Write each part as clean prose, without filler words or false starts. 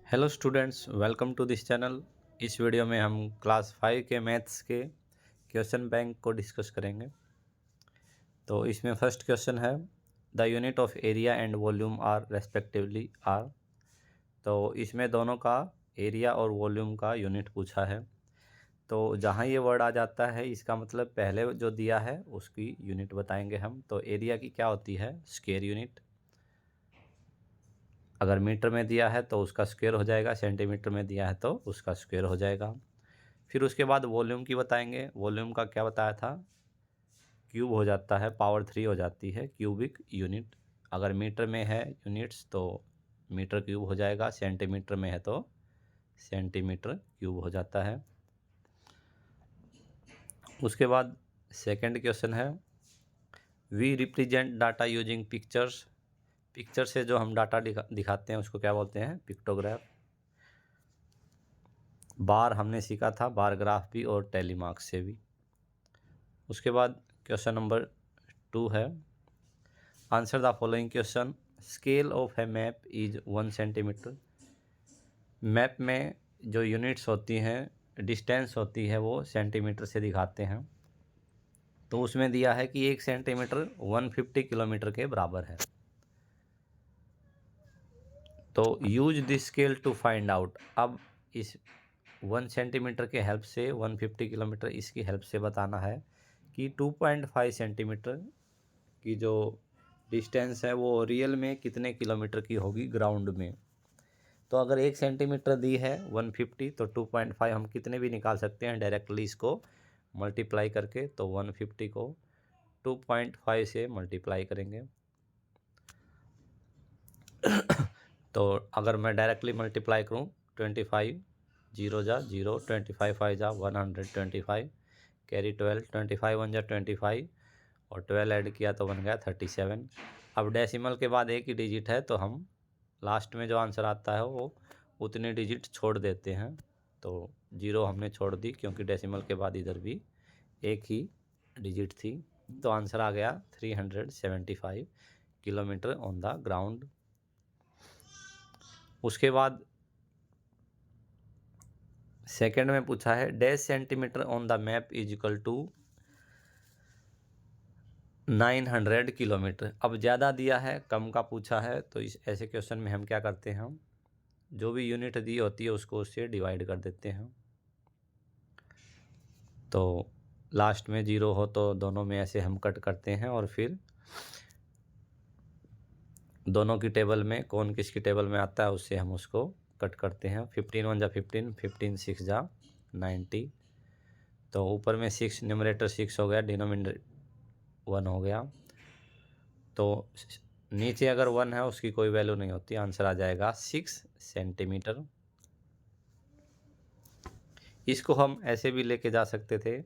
Hello students, welcome to this channel. इस video में हम क्लास 5 के मैथ्स के क्वेश्चन बैंक को डिस्कस करेंगे। तो इसमें फर्स्ट क्वेश्चन है, the unit of area and volume are respectively are. तो इसमें दोनों का एरिया और वॉल्यूम का यूनिट पूछा है। तो जहाँ ये वर्ड आ जाता है इसका मतलब पहले जो दिया है उसकी यूनिट बताएंगे हम। तो एरिया की क्या होती है? Square unit. अगर मीटर में दिया है तो उसका स्क्वायर हो जाएगा, सेंटीमीटर में दिया है तो उसका स्क्वायर हो जाएगा। फिर उसके बाद वॉल्यूम की बताएंगे। वॉल्यूम का क्या बताया था? क्यूब हो जाता है, पावर 3 हो जाती है क्यूबिक यूनिट। अगर मीटर में है यूनिट्स तो मीटर क्यूब हो जाएगा, सेंटीमीटर में है तो सेंटीमीटर क्यूब हो जाता है। उसके बाद सेकंड क्वेश्चन है, we represent data using pictures. Picture से जो हम डाटा दिखाते हैं उसको क्या बोलते हैं? पिक्टोग्राफ। बार हमने सीखा था, बार ग्राफ भी और टेलीमार्क से भी। उसके बाद क्वेश्चन नंबर 2 है, answer the following question. Scale of A map is 1 centimetre. Map में जो यूनिट्स होती हैं, डिस्टेंस होती है, वो सेंटीमीटर से दिखाते हैं। तो उसमें दिया है कि 1 सेंटीमीटर 150 किलोमीटर के बराबर है। तो use this scale to find out. अब इस 1 सेंटीमीटर के हेल्प से 150 किलोमीटर, इसकी हेल्प से बताना है कि 2.5 सेंटीमीटर की जो डिस्टेंस है वो रियल में कितने किलोमीटर की होगी ग्राउंड में। तो अगर 1 सेंटीमीटर दी है 150 तो 2.5 हम कितने भी निकाल सकते हैं डायरेक्टली इसको मल्टीप्लाई करके। तो 150 को 2.5 से मल्टीप्लाई करेंगे। तो अगर मैं डायरेक्टली मल्टीप्लाई करूँ 25 जीरो जा जीरो, 25 फाइव जा 125, कैरी 12, 25 1 जा 25 और 12 ऐड किया तो बन गया 37। अब डेसिमल के बाद एक ही डिजिट है तो हम लास्ट में जो आंसर आता है वो उतने डिजिट छोड़ देते हैं। तो जीरो हमने छोड़ दी क्योंकि डेसिमल के बाद इधर भी एक ही डिजिट थी। तो आंसर आ गया 375 किलोमीटर ऑन द ग्राउंड। उसके बाद सेकंड में पूछा है, dash centimetre on the map is equal to 900 kilometre. अब ज़्यादा दिया है, कम का पूछा है, तो इस ऐसे क्वेश्चन में हम क्या करते हैं, हम जो भी यूनिट दी होती है उसको उससे डिवाइड कर देते हैं। तो लास्ट में जीरो हो तो दोनों में ऐसे हम कट करते हैं और फिर दोनों की टेबल में कौन किसकी टेबल में आता है उससे हम उसको कट करते हैं। 15 1 जा 15, 15 6 जा 90। तो ऊपर में 6, न्यूमरेटर 6 हो गया, डिनोमिनेटर 1 हो गया। तो नीचे अगर 1 है उसकी कोई वैल्यू नहीं होती, आंसर आ जाएगा 6 सेंटीमीटर। इसको हम ऐसे भी लेके जा सकते थे,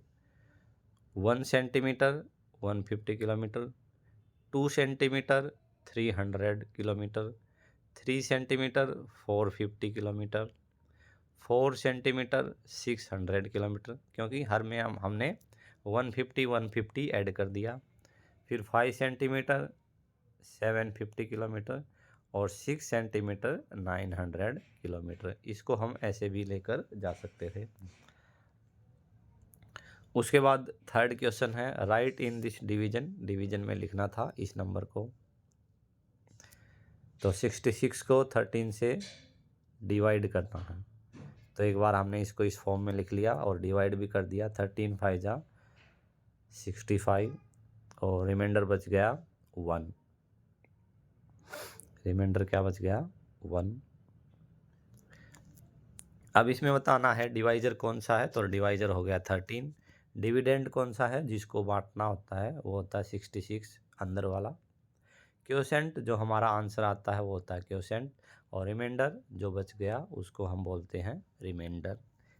1 centimetre 150 kilometre, 2 centimetre 300 kilometre, 3 centimetre 450 kilometre, 4 centimetre 600 kilometre, क्योंकि हर में हमने 150 150 ऐड कर दिया। फिर 5 सेंटीमीटर 750 किलोमीटर और 6 सेंटीमीटर 900 किलोमीटर। इसको हम ऐसे भी लेकर जा सकते थे। उसके बाद थर्ड क्वेश्चन है, right in this division. Division में लिखना था इस नंबर को। तो 66 को 13 से डिवाइड करना है। तो एक बार हमने इसको इस फॉर्म में लिख लिया और डिवाइड भी कर दिया। 13 5 जा 65 और रिमाइंडर बच गया 1। रिमाइंडर क्या बच गया? 1। अब इसमें बताना है डिवाइजर कौन सा है। तो डिवाइजर हो गया 13। डिविडेंड कौन सा है जिसको बांटना होता है? वो होता है 66 अंदर वाला। क्वोशेंट जो हमारा आंसर आता है वो होता है क्वोशेंट। और रिमाइंडर जो बच गया उसको हम बोलते हैं रिमाइंडर।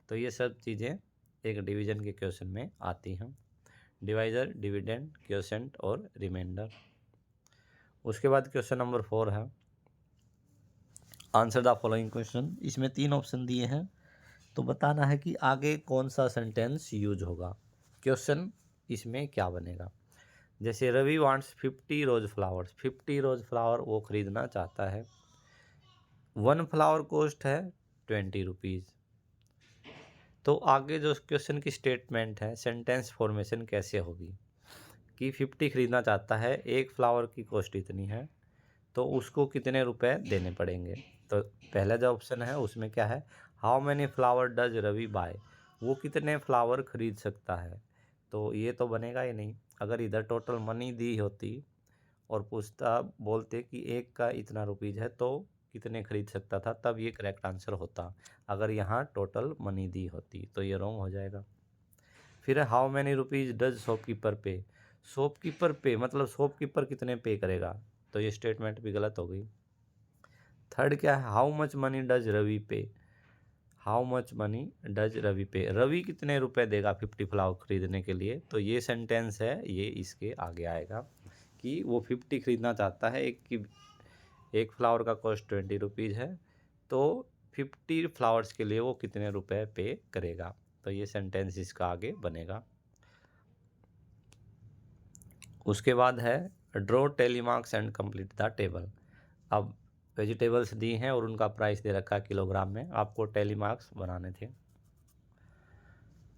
तो ये सब चीज़ें एक डिवीजन के क्वेश्चन में आती हैं, डिवाइजर, डिविडेंड, क्वोशेंट और रिमाइंडर। उसके बाद क्वेश्चन नंबर 4 है, आंसर द फॉलोइंग क्वेश्चन। इसमें 3 ऑप्शन दिए हैं तो बताना है कि आगे कौन सा सेंटेंस यूज होगा। क्वेश्चन इसमें क्या बनेगा? जैसे रवि वांट्स 50 रोज फ्लावर्स। 50 रोज फ्लावर वो खरीदना चाहता है। 1 फ्लावर कॉस्ट है 20 रुपीज़। तो आगे जो क्वेश्चन की स्टेटमेंट है, सेंटेंस फॉर्मेशन कैसे होगी कि 50 खरीदना चाहता है, एक फ्लावर की कॉस्ट इतनी है, तो उसको कितने रुपए देने पड़ेंगे। तो पहला जो ऑप्शन है उसमें क्या है, how many flower does Ravi buy, वो कितने फ्लावर खरीद सकता है। तो ये तो बनेगा ही नहीं। अगर इधर टोटल मनी दी होती और पूछता बोलते कि एक का इतना रुपीज़ है तो कितने खरीद सकता था, तब ये करेक्ट आंसर होता। अगर यहाँ टोटल मनी दी होती तो ये रॉन्ग हो जाएगा। फिर है how many rupees does shopkeeper पे, शॉपकीपर पे मतलब शॉपकीपर कितने पे करेगा, तो ये स्टेटमेंट भी गलत हो गई। थर्ड क्या है, how much money does Ravi pay, how much money does Ravi pay, Ravi कितने रुपए देगा 50 फ्लावर खरीदने के लिए। तो ये सेंटेंस है, ये इसके आगे आएगा कि वो 50 खरीदना चाहता है, एक फ्लावर का कॉस्ट 20 रुपीज़ है, तो 50 फ्लावर्स के लिए वो कितने रुपए पे करेगा। तो ये सेंटेंस इसका आगे बनेगा। उसके बाद है draw tally marks and complete the table. अब वेजिटेबल्स दी हैं और उनका प्राइस दे रखा है किलोग्राम में, आपको टेली मार्क्स बनाने थे।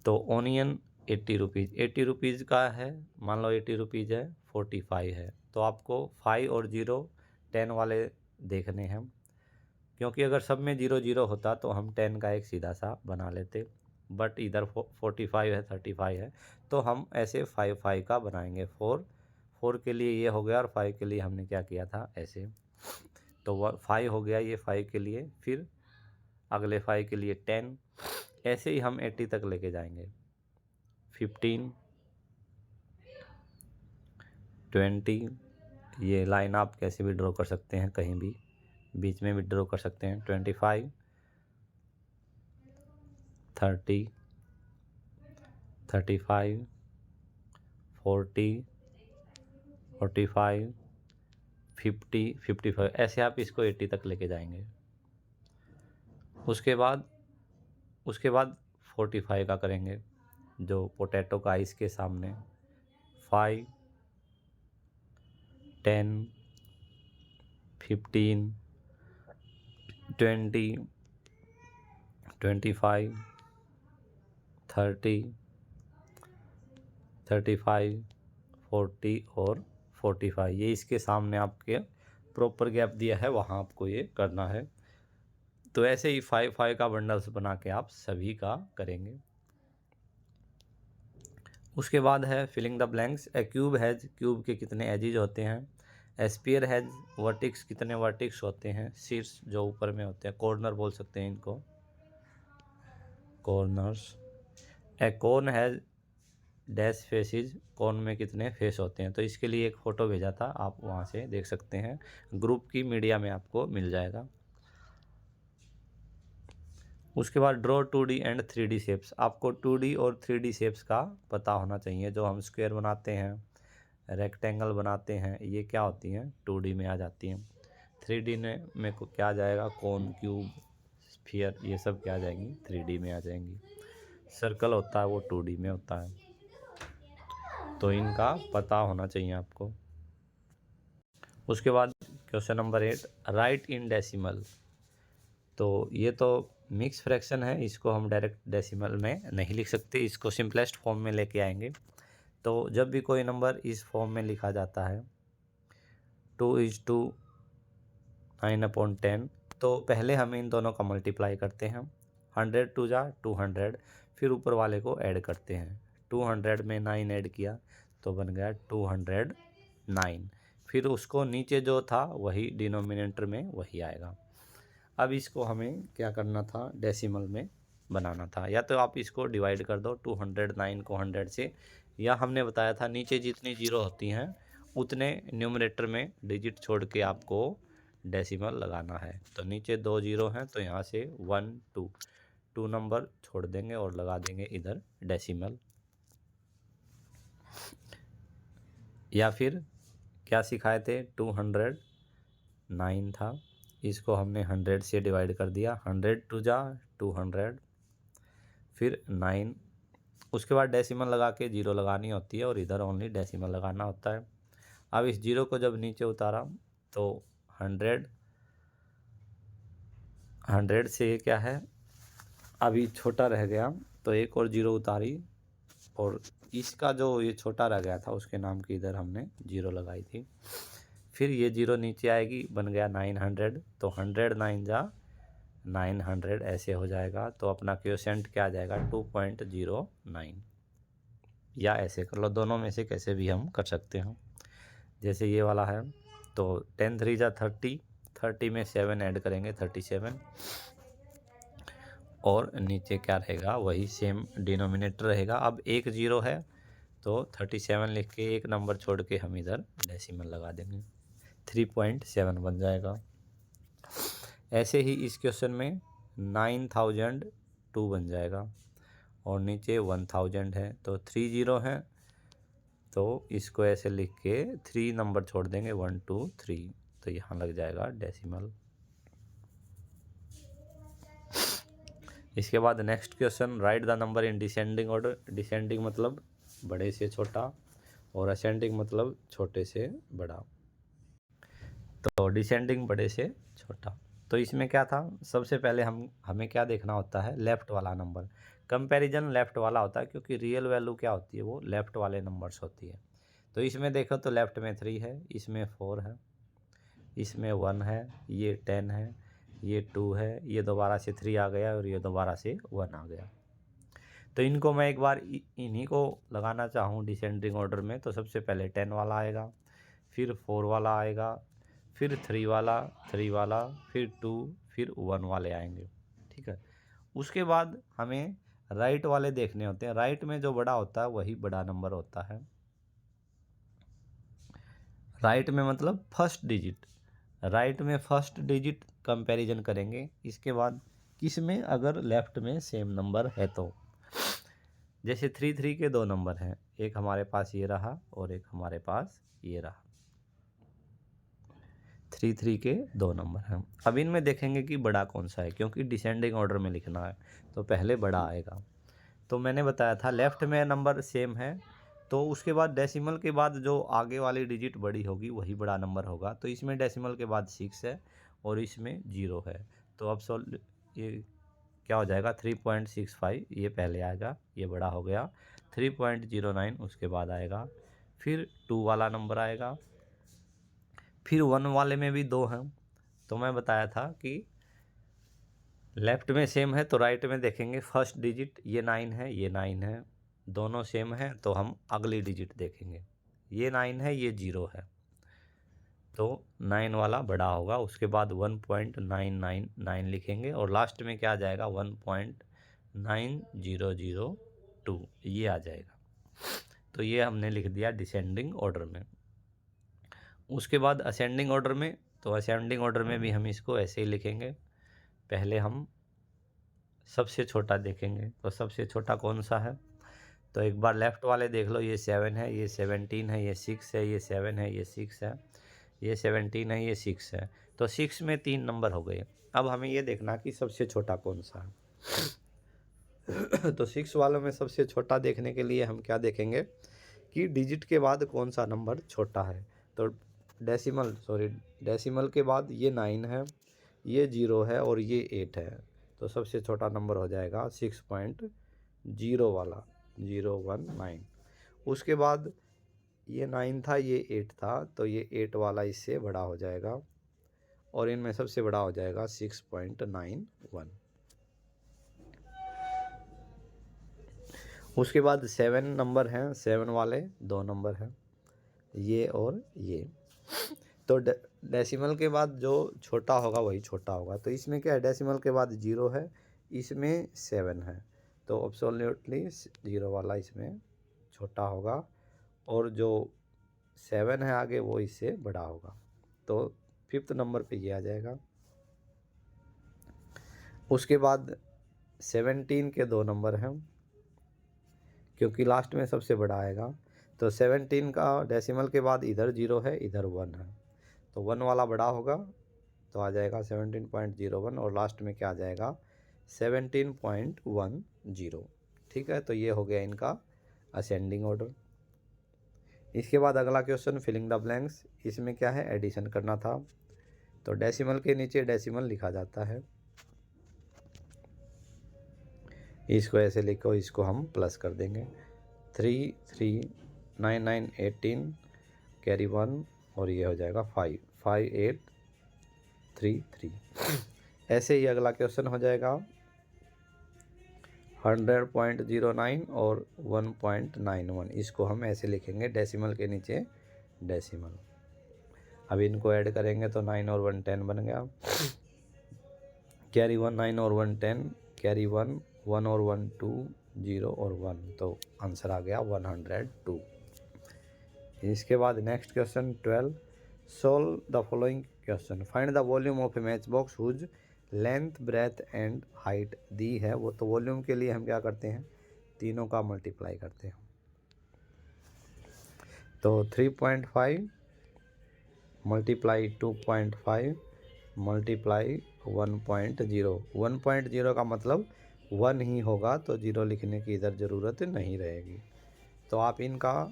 तो ओनियन 80 रुपीज़, 80 रुपीज़ का है, मान लो 80 रुपीज़ है, 45 है, तो आपको 5 और 0 10 वाले देखने हैं, क्योंकि अगर सब में 0 0 होता तो हम 10 का एक सीधा सा बना लेते, बट इधर 45 है, 35 है, तो हम ऐसे 5 5 का बनाएंगे। 4 के लिए ये हो गया और 5 के लिए हमने क्या किया था ऐसे, तो 5 हो गया ये 5 के लिए, फिर अगले 5 के लिए 10, ऐसे ही हम 80 तक लेके जाएंगे। 15 20, ये लाइन आप कैसे भी ड्रॉ कर सकते हैं, कहीं भी बीच में भी ड्रॉ कर सकते हैं। 25 30 35 40 45 50 55, ऐसे आप इसको 80 तक लेके जाएंगे। उसके बाद 45 का करेंगे, जो पोटैटो का इसके सामने 5 10 15 20 25 30 35 40 और 45, ये इसके सामने आपके प्रॉपर गैप दिया है, वहाँ आपको ये करना है। तो ऐसे ही 5 5 का बंडल्स बना के आप सभी का करेंगे। उसके बाद है filling the blanks. A cube has, cube के कितने एजेज होते हैं। ए स्फीयर हैज वर्टिक्स, कितने वर्टिक्स होते हैं, शीर्ष जो ऊपर में होते हैं, कॉर्नर बोल सकते हैं इनको, corners. A cone has dash faces, कौन में कितने फेस होते हैं। तो इसके लिए एक फ़ोटो भेजा था, आप वहाँ से देख सकते हैं, ग्रुप की मीडिया में आपको मिल जाएगा। उसके बाद draw 2D and 3D shapes, आपको 2D और 3D शेप्स का पता होना चाहिए। जो हम स्क्वायर बनाते हैं, रेक्टेंगल बनाते हैं, ये क्या होती हैं, 2D में आ जाती हैं। 3D में को क्या आ जाएगा, कोन, क्यूब, स्फीयर, ये सब क्या आ जाएंगी, 3D में आ जाएंगी। सर्कल होता है वो 2D में होता है, तो इनका पता होना चाहिए आपको। उसके बाद question number 8, right in decimal. तो ये तो मिक्स फ्रैक्शन है, इसको हम डायरेक्ट डेसिमल में नहीं लिख सकते, इसको सिंपलेस्ट फॉर्म में लेके आएंगे। तो जब भी कोई नंबर इस फॉर्म में लिखा जाता है 2:9 9/10, तो पहले हम इन दोनों का मल्टीप्लाई करते हैं। 100 2 जा 200, फिर ऊपर वाले को ऐड करते हैं। 200 में 9 ऐड किया तो बन गया 209, फिर उसको नीचे जो था वही डिनोमिनेटर में वही आएगा। अब इसको हमें क्या करना था, डेसिमल में बनाना था। या तो आप इसको डिवाइड कर दो 209 को 100 से, या हमने बताया था नीचे जितनी जीरो होती हैं उतने न्यूमरेटर में डिजिट छोड़ के आपको डेसिमल लगाना है। तो नीचे 2 जीरो हैं तो यहाँ से 1 2 नंबर छोड़ देंगे और लगा देंगे इधर डेसिमल। या फिर क्या सिखाए थे, 209 था, इसको हमने 100 से डिवाइड कर दिया। 100 2 जा 200, फिर 9, उसके बाद डेसिमल लगा के जीरो लगानी होती है और इधर ओनली डेसिमल लगाना होता है। अब इस जीरो को जब नीचे उतारा तो 100 100 से ये क्या है, अभी छोटा रह गया तो एक और जीरो उतारी, और इसका जो ये छोटा रह गया था उसके नाम की इधर हमने जीरो लगाई थी। फिर ये जीरो नीचे आएगी, बन गया 900, तो 100 9 जा 900 ऐसे हो जाएगा। तो अपना क्वोशेंट क्या आ जाएगा, 2.09, या ऐसे कर लो, दोनों में से कैसे भी हम कर सकते हैं। जैसे ये वाला है तो 10 3 जा 30, 30 में 7 ऐड करेंगे 37, और नीचे क्या रहेगा, वही सेम डिनोमिनेटर रहेगा। अब एक जीरो है तो 37 लिख के एक नंबर छोड़ के हम इधर डेसिमल लगा देंगे, 3.7 बन जाएगा। ऐसे ही इस क्वेश्चन में 9002 बन जाएगा, और नीचे 1000 है तो 3 जीरो है, तो इसको ऐसे लिख के 3 नंबर छोड़ देंगे, 1 2 3, तो यहाँ लग जाएगा डेसिमल। इसके बाद next question, right the number in descending order. Descending मतलब बड़े से छोटा, और असेंडिंग मतलब छोटे से बड़ा। तो डिसेंडिंग बड़े से छोटा, तो इसमें क्या था, सबसे पहले हमें क्या देखना होता है, लेफ़्ट वाला नंबर। कंपैरिजन लेफ़्ट वाला होता है, क्योंकि रियल वैल्यू क्या होती है, वो लेफ़्ट वाले नंबर्स होती है। तो इसमें देखो तो लेफ़्ट में 3 है, इसमें 4 है, इसमें 1 है, ये 10 है, ये 2 है, ये दोबारा से 3 आ गया, और ये दोबारा से 1 आ गया। तो इनको मैं एक बार इन्हीं को लगाना चाहूँ डिसेंडिंग ऑर्डर में, तो सबसे पहले 10 वाला आएगा, फिर 4 वाला आएगा, फिर 3 वाला, 3 वाला, फिर 2, फिर 1 वाले आएंगे। ठीक है, उसके बाद हमें राइट वाले देखने होते हैं। राइट में जो बड़ा होता है वही बड़ा नंबर होता है। राइट में मतलब फर्स्ट डिजिट, राइट में फर्स्ट डिजिट कंपैरिजन करेंगे। इसके बाद किस में, अगर लेफ्ट में सेम नंबर है तो, जैसे 3 3 के 2 नंबर हैं, एक हमारे पास ये रहा और एक हमारे पास ये रहा, 3 3 के 2 नंबर हैं। अब इनमें देखेंगे कि बड़ा कौन सा है, क्योंकि डिसेंडिंग ऑर्डर में लिखना है तो पहले बड़ा आएगा। तो मैंने बताया था लेफ़्ट में नंबर सेम है, तो उसके बाद डेसिमल के बाद जो आगे वाली डिजिट बड़ी होगी वही बड़ा नंबर होगा। तो इसमें डेसिमल के बाद 6 है और इसमें 0 है, तो अब ये क्या हो जाएगा, 3.65, ये पहले आएगा, ये बड़ा हो गया। 3.09 उसके बाद आएगा, फिर 2 वाला नंबर आएगा, फिर 1 वाले में भी 2 हैं। तो मैं बताया था कि लेफ़्ट में सेम है तो राइट में देखेंगे फर्स्ट डिजिट, ये 9 है, ये 9 है, दोनों सेम है तो हम अगली डिजिट देखेंगे। ये 9 है, ये 0 है, तो 9 वाला बड़ा होगा। उसके बाद 1.999 लिखेंगे, और लास्ट में क्या आ जाएगा, 1.9002, ये आ जाएगा। तो ये हमने लिख दिया डिसेंडिंग ऑर्डर में। उसके बाद असेंडिंग ऑर्डर में, तो असेंडिंग ऑर्डर में भी हम इसको ऐसे ही लिखेंगे। पहले हम सबसे छोटा देखेंगे, तो सबसे छोटा कौन सा है, तो एक बार लेफ़्ट वाले देख लो, ये 7 है, ये 17 है, ये 6 है, ये 7 है, ये 6 है, ये 17 है, ये 6 है, तो 6 में 3 नंबर हो गए। अब हमें ये देखना कि सबसे छोटा कौन सा है। तो 6 वालों में सबसे छोटा देखने के लिए हम क्या देखेंगे कि डिजिट के बाद कौन सा नंबर छोटा है। तो डेसिमल के बाद ये 9 है, ये 0 है, और ये 8 है, तो सबसे छोटा नंबर हो जाएगा 6.0 वाला, 019। उसके बाद ये 9 था, ये 8 था, तो ये 8 वाला इससे बड़ा हो जाएगा, और इनमें सबसे बड़ा हो जाएगा 6.91। उसके बाद 7 नंबर हैं, 7 वाले 2 नंबर हैं, ये और ये। तो डेसिमल के बाद जो छोटा होगा वही छोटा होगा। तो इसमें क्या है, डेसिमल के बाद 0 है, इसमें 7 है, तो एब्सोल्युटली 0 वाला इसमें छोटा होगा, और जो 7 है आगे वो इससे बड़ा होगा। तो 5th नंबर पे ये आ जाएगा। उसके बाद 17 के 2 नंबर हैं, क्योंकि लास्ट में सबसे बड़ा आएगा। तो 17 का डेसिमल के बाद इधर 0 है, इधर 1 है, तो 1 वाला बड़ा होगा, तो आ जाएगा 17.01, और लास्ट में क्या आ जाएगा, 17.10। ठीक है, तो ये हो गया इनका असेंडिंग ऑर्डर। इसके बाद अगला क्वेश्चन, फिलिंग द ब्लैंक्स। इसमें क्या है, एडिशन करना था, तो डेसिमल के नीचे डेसिमल लिखा जाता है। इसको ऐसे लिखो, इसको हम प्लस कर देंगे। 3 3 9 9 18 कैरी 1 और ये हो जाएगा 5 5 8 3 3। ऐसे ही अगला क्वेश्चन हो जाएगा 100.09 और 1.91। इसको हम ऐसे लिखेंगे, डेसिमल के नीचे डेसिमल। अब इनको ऐड करेंगे तो 9 और 1 10 बन गया। कैरी 1 9 और 1 10, कैरी 1 1 और 1 2 0 और 1, तो आंसर आ गया 102। इसके बाद next question 12, solve the following question. Find the volume of a match box whose length breadth and height दी है। वो तो वॉल्यूम के लिए हम क्या करते हैं, तीनों का मल्टीप्लाई करते हैं। तो 3.5 मल्टीप्लाई 2.5 मल्टीप्लाई 1.0। 1.0 का मतलब 1 ही होगा, तो 0 लिखने की इधर ज़रूरत नहीं रहेगी। तो आप इनका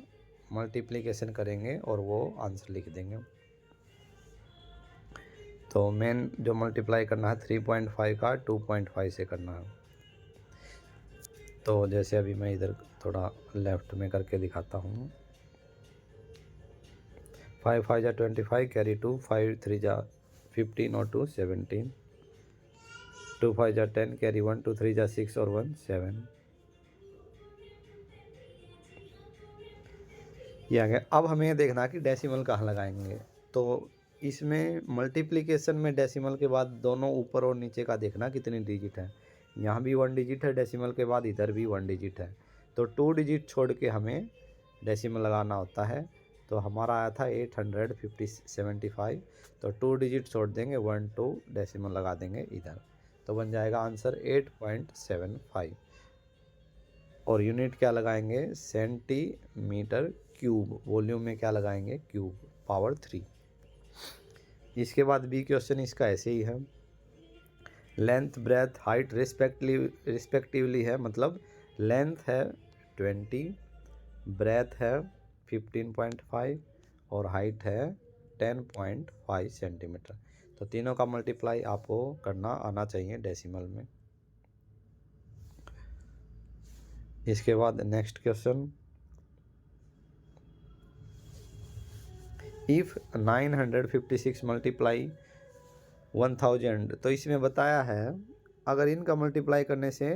मल्टीप्लिकेशन करेंगे और वो आंसर लिख देंगे। तो मेन जो मल्टीप्लाई करना है 3.5 का 2.5 से करना है। तो जैसे अभी मैं इधर थोड़ा लेफ्ट में करके दिखाता हूँ। 5 5 जा 25 कैरी 2, 5 3 जा 15 और 2 17, 2 5 जा 10 कैरी 1 2 3 जा 6 और 1 7। ये आ गया। अब हमें देखना कि डेसिमल कहाँ लगाएंगे। तो इसमें मल्टीप्लिकेशन में डेसिमल के बाद दोनों ऊपर और नीचे का देखना कितनी डिजिट है। यहाँ भी 1 डिजिट है डेसिमल के बाद, इधर भी 1 डिजिट है। तो 2 डिजिट छोड़ के हमें डेसिमल लगाना होता है। तो हमारा आया था 875। तो 2 डिजिट छोड़ देंगे, 1 2 डेसिमल लगा देंगे इधर, तो बन जाएगा आंसर 8.75। और यूनिट क्या लगाएंगे, सेंटीमीटर क्यूब। वॉल्यूम में क्या लगाएंगे, क्यूब पावर 3। इसके बाद बी क्वेश्चन इसका ऐसे ही है। लेंथ ब्रेथ हाइट रिस्पेक्टिवली है, मतलब लेंथ है 20, ब्रेथ है 15.5 और हाइट है 10.5 सेंटीमीटर। तो तीनों का मल्टीप्लाई आपको करना आना चाहिए डेसिमल में। इसके बाद नेक्स्ट क्वेश्चन, इफ 956 मल्टीप्लाई 1000। तो इसमें बताया है अगर इनका मल्टीप्लाई करने से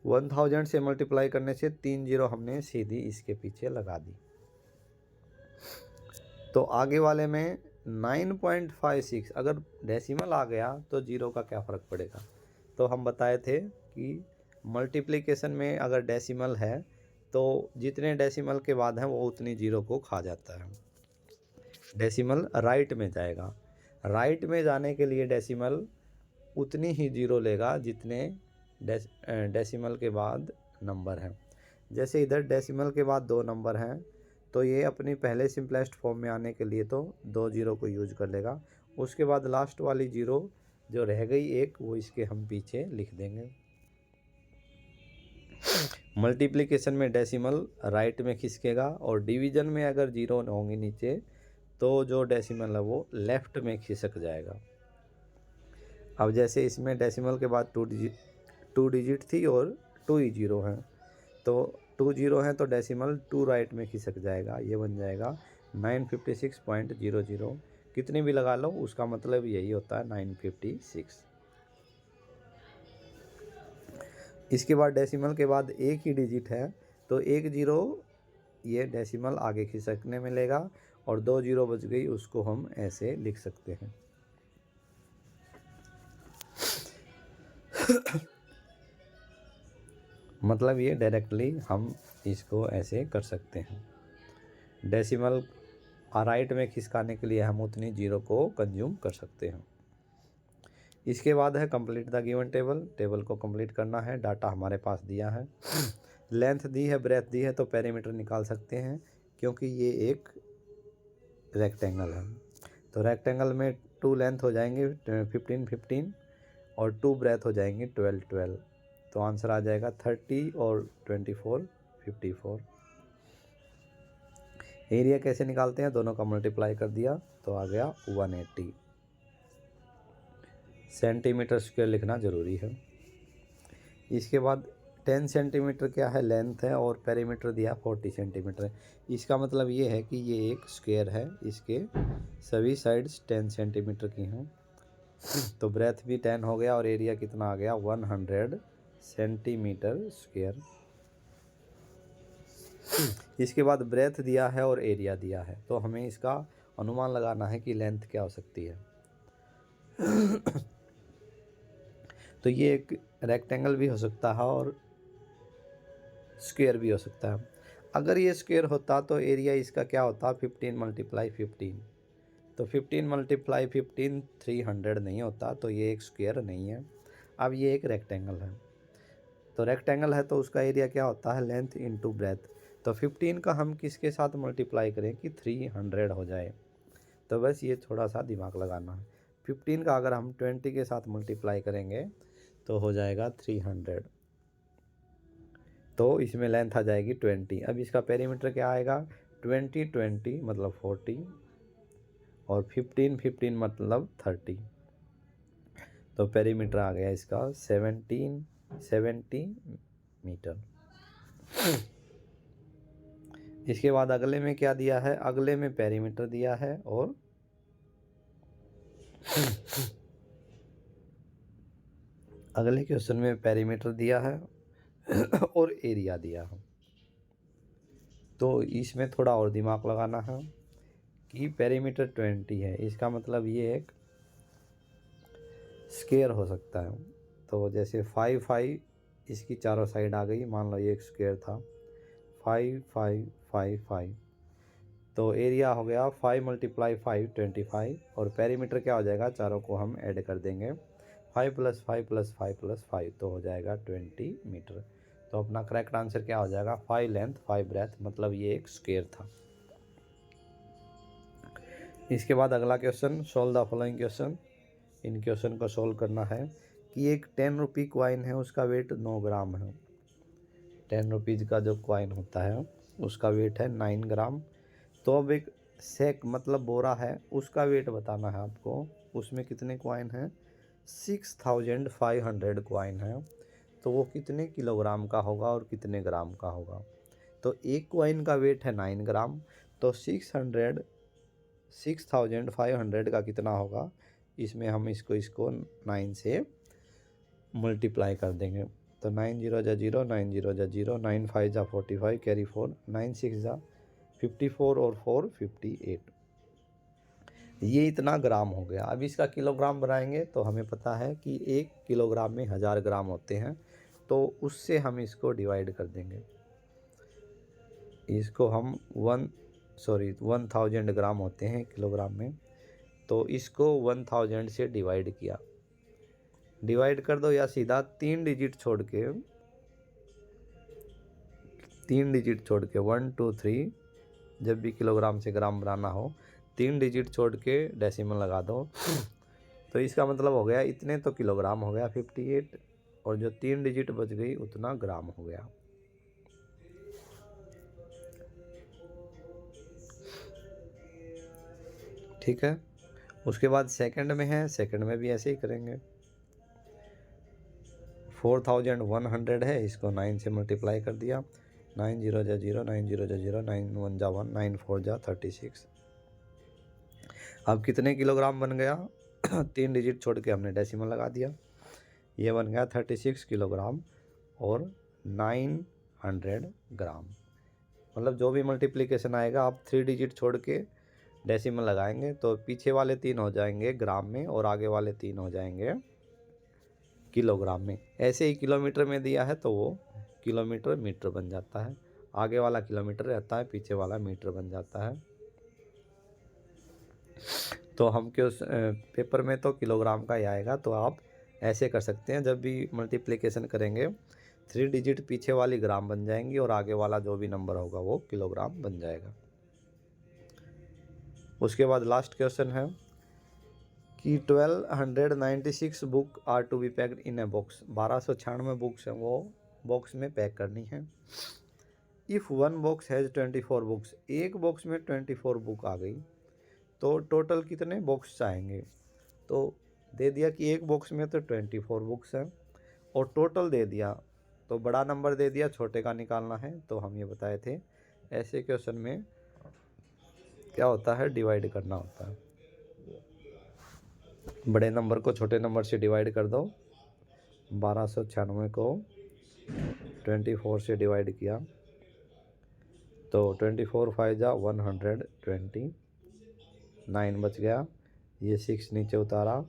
1000 से मल्टीप्लाई करने से 3 जीरो हमने सीधी इसके पीछे लगा दी। तो आगे वाले में 9.56 अगर डेसिमल आ गया तो जीरो का क्या फ़र्क पड़ेगा। तो हम बताए थे कि मल्टीप्लिकेशन में अगर डेसिमल है तो जितने डेसिमल के बाद हैं वो उतनी जीरो को खा जाता है। डेसिमल राइट में जाएगा, राइट में जाने के लिए डेसिमल उतनी ही जीरो लेगा जितने डेसिमल के बाद नंबर हैं। जैसे इधर डेसिमल के बाद 2 नंबर हैं, तो ये अपनी पहले सिंपलेस्ट फॉर्म में आने के लिए तो 2 जीरो को यूज कर लेगा। उसके बाद लास्ट वाली जीरो जो रह गई एक, वो इसके हम पीछे लिख देंगे। मल्टीप्लिकेशन में डेसिमल राइट में खिसकेगा और डिवीजन में अगर जीरो होंगी नीचे तो जो डेसिमल है वो लेफ्ट में खिसक जाएगा। अब जैसे इसमें डेसिमल के बाद 2 डिजिट थी और 2 ही जीरो हैं, तो 2 जीरो हैं तो डेसिमल 2 राइट में खिसक जाएगा। ये बन जाएगा 956.00। कितनी भी लगा लो उसका मतलब यही होता है 956। इसके बाद डेसिमल के बाद एक ही डिजिट है, तो 1 जीरो ये डेसिमल आगे खिसकने में लेगा और 2 जीरो बच गई, उसको हम ऐसे लिख सकते हैं। मतलब ये डायरेक्टली हम इसको ऐसे कर सकते हैं। डेसिमल राइट में खिसकाने के लिए हम उतनी जीरो को कंज्यूम कर सकते हैं। इसके बाद है complete the given table. Table को कंप्लीट करना है, डाटा हमारे पास दिया है, लेंथ दी है, ब्रेथ दी है, तो पेरीमीटर निकाल सकते हैं क्योंकि ये एक रेक्टेंगल है। तो रेक्टेंगल में 2 लेंथ हो जाएंगे 15 15 और 2 ब्रेथ हो जाएंगे 12 12। तो आंसर आ जाएगा 30 और 24 54। एरिया कैसे निकालते हैं, दोनों का मल्टीप्लाई कर दिया तो आ गया 180। सेंटीमीटर स्क्वायर लिखना ज़रूरी है। इसके बाद 10 सेंटीमीटर क्या है लेंथ है और पेरीमीटर दिया 40 सेंटीमीटर। इसका मतलब ये है कि ये एक स्क्वायर है, इसके सभी साइड्स 10 सेंटीमीटर की हैं। तो ब्रेथ भी 10 हो गया और एरिया कितना आ गया 100 सेंटीमीटर स्क्वायर। इसके बाद ब्रेथ दिया है और एरिया दिया है, तो हमें इसका अनुमान लगाना है कि लेंथ क्या हो सकती है। तो ये एक रेक्टेंगल भी हो सकता है और स्क्वायर भी हो सकता है। अगर ये स्क्वायर होता तो एरिया इसका क्या होता 15 × 15। तो 15 × 15 300 नहीं होता, तो ये एक स्क्वायर नहीं है। अब ये एक रेक्टेंगल है, तो रेक्टेंगल है तो उसका एरिया क्या होता है लेंथ इंटू ब्रेथ। तो 15 का हम किसके साथ मल्टीप्लाई करें कि 300 हो जाए। तो बस ये थोड़ा सा दिमाग लगाना है। 15 का अगर हम 20 के साथ मल्टीप्लाई करेंगे तो हो जाएगा 300, तो इसमें लेंथ आ जाएगी 20। अब इसका पेरीमीटर क्या आएगा 20 20 मतलब 40 और 15 15 मतलब 30। तो पेरीमीटर आ गया इसका 70 मीटर। इसके बाद अगले में क्या दिया है, अगले में पेरीमीटर दिया है और अगले क्वेश्चन में पेरीमीटर दिया है और एरिया दिया है। तो इसमें थोड़ा और दिमाग लगाना है कि पेरीमीटर 20 है, इसका मतलब ये एक स्क्वायर हो सकता है। तो जैसे 5 5 इसकी चारों साइड आ गई, मान लो ये एक स्क्वायर था 5 5 5 5। तो एरिया हो गया 5 × 5 25 और पेरीमीटर क्या हो जाएगा, चारों को हम ऐड कर देंगे 5 + 5 + 5 + 5 तो हो जाएगा 20 मीटर। तो अपना करेक्ट आंसर क्या हो जाएगा 5 लेंथ 5 ब्रेथ, मतलब ये एक स्क्वायर था। इसके बाद अगला question, solve the following question. In question को सोल्व करना है कि एक 10 रुपये कॉइन है, उसका वेट 9 ग्राम है। 10 रुपीज़ का जो कॉइन होता है उसका वेट है 9 ग्राम। तो अब एक सेक मतलब बोरा है, उसका वेट बताना है आपको। उसमें कितने कॉइन हैं 6500 कॉइन है, तो वो कितने किलोग्राम का होगा और कितने ग्राम का होगा। तो एक कॉइन का वेट है 9 ग्राम, तो 6500 का कितना होगा, इसमें हम इसको 9 से मल्टीप्लाई कर देंगे। तो 9 0 जा 0 9 0 जा 0 9 5 जा 45 कैरी 4 9 6 जा 54 और 4 58। ये इतना ग्राम हो गया। अब इसका किलोग्राम बनाएंगे तो हमें पता है कि 1 किलोग्राम में 1000 ग्राम होते हैं, तो उससे हम इसको डिवाइड कर देंगे। इसको हम 1000 ग्राम होते हैं किलोग्राम में, तो इसको 1000 से डिवाइड किया। डिवाइड कर दो या सीधा 3 डिजिट छोड़ के 1 2 3, जब भी किलोग्राम से ग्राम बनाना हो 3 डिजिट छोड़ के डेसिमल लगा दो। तो इसका मतलब हो गया इतने तो किलोग्राम हो गया 58, और जो 3 डिजिट बच गई उतना ग्राम हो गया। ठीक है। उसके बाद सेकंड में है, सेकंड में भी ऐसे ही करेंगे। 4100 है, इसको 9 से मल्टीप्लाई कर दिया। 9 0 जा 0 9 0 जा 0 9 1 जा 1 9 4 जा 36। अब कितने किलोग्राम बन गया 3 डिजिट छोड़ के हमने डेसिमल लगा दिया, ये बन गया 36 किलोग्राम और 900 ग्राम। मतलब जो भी मल्टीप्लिकेशन आएगा आप 3 डिजिट छोड़ के डेसिमल लगाएंगे तो पीछे वाले 3 हो जाएंगे ग्राम में और आगे वाले 3 हो जाएंगे किलोग्राम में। ऐसे ही किलोमीटर में दिया है तो वो किलोमीटर मीटर बन जाता है, आगे वाला किलोमीटर रहता है, पीछे वाला मीटर बन जाता है। तो हम क्यों पेपर में तो किलोग्राम का ही आएगा, तो आप ऐसे कर सकते हैं, जब भी मल्टीप्लिकेशन करेंगे 3 डिजिट पीछे वाली ग्राम बन जाएंगी और आगे वाला जो भी नंबर होगा वो किलोग्राम बन जाएगा। उसके बाद लास्ट क्वेश्चन है कि 1296 book are to be packed in a box. 1296 books हैं, वो बॉक्स में पैक करनी है। If one box has 24 books, एक बॉक्स में 24 बुक आ गई तो टोटल कितने बॉक्स आएंगे। तो दे दिया कि एक बॉक्स में तो 24 बुक्स हैं और टोटल दे दिया तो बड़ा नंबर दे दिया, छोटे का निकालना है। तो हम ये बताए थे ऐसे क्वेश्चन में क्या होता है, डिवाइड करना होता है। बड़े नंबर को छोटे नंबर से डिवाइड कर दो। 1296 को 24 से डिवाइड किया तो 24 5 जा 129 बच गया। ये 6 नीचे उतारा,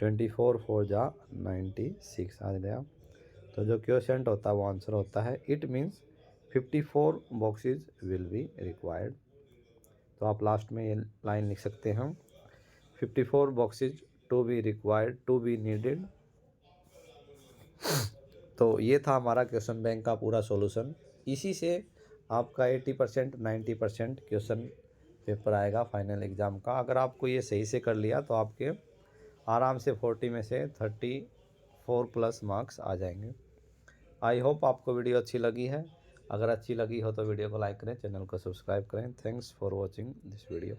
24 4 जा 96 आ गया। तो जो क्वेश्चन होता है वो आंसर होता है। It means 54 boxes will be required. तो आप लास्ट में ये लाइन लिख सकते हैं, 54 boxes to be required, to be needed. तो ये था हमारा क्वेश्चन बैंक का पूरा सॉल्यूशन। इसी से आपका 80% 90% क्वेश्चन पेपर आएगा फाइनल एग्ज़ाम का। अगर आपको ये सही से कर लिया तो आपके आराम से 40 में से 34 प्लस मार्क्स आ जाएंगे। आई होप आपको वीडियो अच्छी लगी है। अगर अच्छी लगी हो तो वीडियो को लाइक करें, चैनल को सब्सक्राइब करें। Thanks for watching this video.